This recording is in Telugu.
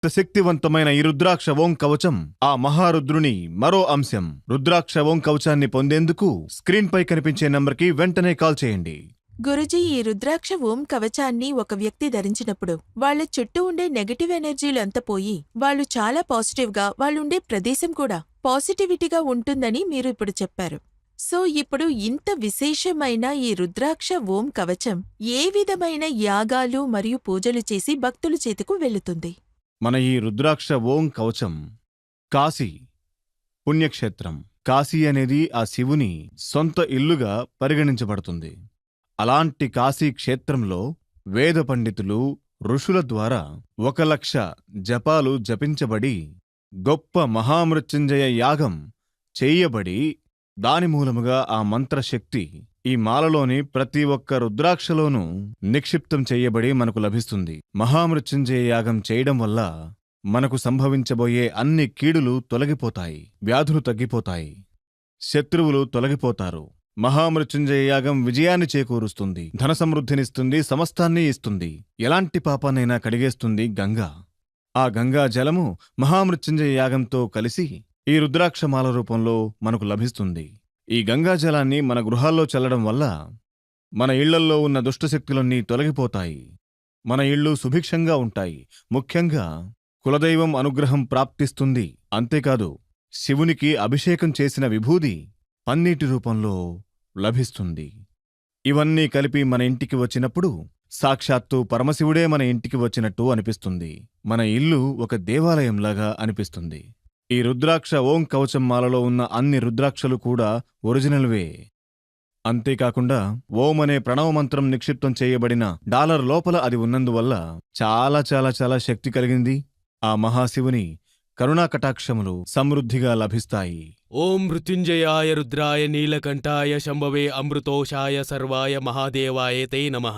అత్యంత శక్తివంతమైన ఈ రుద్రాక్ష ఓం కవచం ఆ మహారుద్రుని మరో అంశం. రుద్రాక్ష ఓం కవచాన్ని పొందేందుకు స్క్రీన్ పై కనిపించే నంబర్కి వెంటనే కాల్ చేయండి. గురుజీ, ఈ రుద్రాక్ష ఓం కవచాన్ని ఒక వ్యక్తి ధరించినప్పుడు వాళ్ళ చుట్టూ ఉండే నెగటివ్ ఎనర్జీలు అంతా పోయి వాళ్ళు చాలా పాజిటివ్గా, వాళ్ళుండే ప్రదేశం కూడా పాజిటివిటీగా ఉంటుందని మీరు ఇప్పుడు చెప్పారు. సో ఇప్పుడు ఇంత విశేషమైన ఈ రుద్రాక్ష ఓం కవచం ఏ విధమైన యాగాలు మరియు పూజలు చేసి భక్తుల చేతికి వెళుతుంది? మన ఈ రుద్రాక్ష ఓం కవచం కాశీ పుణ్యక్షేత్రం. కాశీ అనేది ఆ శివుని సొంత ఇల్లుగా పరిగణించబడుతుంది. అలాంటి కాశీ క్షేత్రంలో వేద పండితులు, ఋషుల ద్వారా 1,00,000 జపాలు జపించబడి గొప్ప మహామృత్యుంజయ యాగం చెయ్యబడి దాని మూలముగా ఆ మంత్రశక్తి ఈ మాలలోని ప్రతి ఒక్క రుద్రాక్షలోనూ నిక్షిప్తం చెయ్యబడి మనకు లభిస్తుంది. మహామృత్యుంజయ యాగం చేయడం వల్ల మనకు సంభవించబోయే అన్ని కీడులు తొలగిపోతాయి, వ్యాధులు తగ్గిపోతాయి, శత్రువులు తొలగిపోతారు. మహామృత్యుంజయ యాగం విజయాన్ని చేకూరుస్తుంది, ధన సమృద్ధినిస్తుంది, సమస్తాన్ని ఇస్తుంది. ఎలాంటి పాపాన్నైనా కడిగేస్తుంది గంగా. ఆ గంగా జలము మహామృత్యుంజయ యాగంతో కలిసి ఈ రుద్రాక్షమాల రూపంలో మనకు లభిస్తుంది. ఈ గంగాజలాన్ని మన గృహాల్లో చల్లడం వల్ల మన ఇళ్లల్లో ఉన్న దుష్టశక్తులన్నీ తొలగిపోతాయి, మన ఇళ్ళు సుభిక్షంగా ఉంటాయి. ముఖ్యంగా కులదైవం అనుగ్రహం ప్రాప్తిస్తుంది. అంతేకాదు, శివునికి అభిషేకం చేసిన విభూది పన్నీటి రూపంలో లభిస్తుంది. ఇవన్నీ కలిపి మన ఇంటికి వచ్చినప్పుడు సాక్షాత్తు పరమశివుడే మన ఇంటికి వచ్చినట్టు అనిపిస్తుంది. మన ఇల్లు ఒక దేవాలయంలాగా అనిపిస్తుంది. ఈ రుద్రాక్ష ఓం కవచం మాలలో ఉన్న అన్ని రుద్రాక్షలు కూడా ఒరిజినల్వే. అంతేకాకుండా ఓం అనే ప్రణవ మంత్రం నిక్షిప్తం చేయబడిన డాలర్ లోపల అది ఉన్నందువల్ల చాలా చాలా చాలా శక్తి కలిగింది. ఆ మహాశివుని కరుణాకటాక్షములు సమృద్ధిగా లభిస్తాయి. ఓం మృత్యుంజయాయ రుద్రాయ నీలకంఠాయ శంభవే అమృతోషాయ సర్వాయ మహాదేవాయ తే నమః.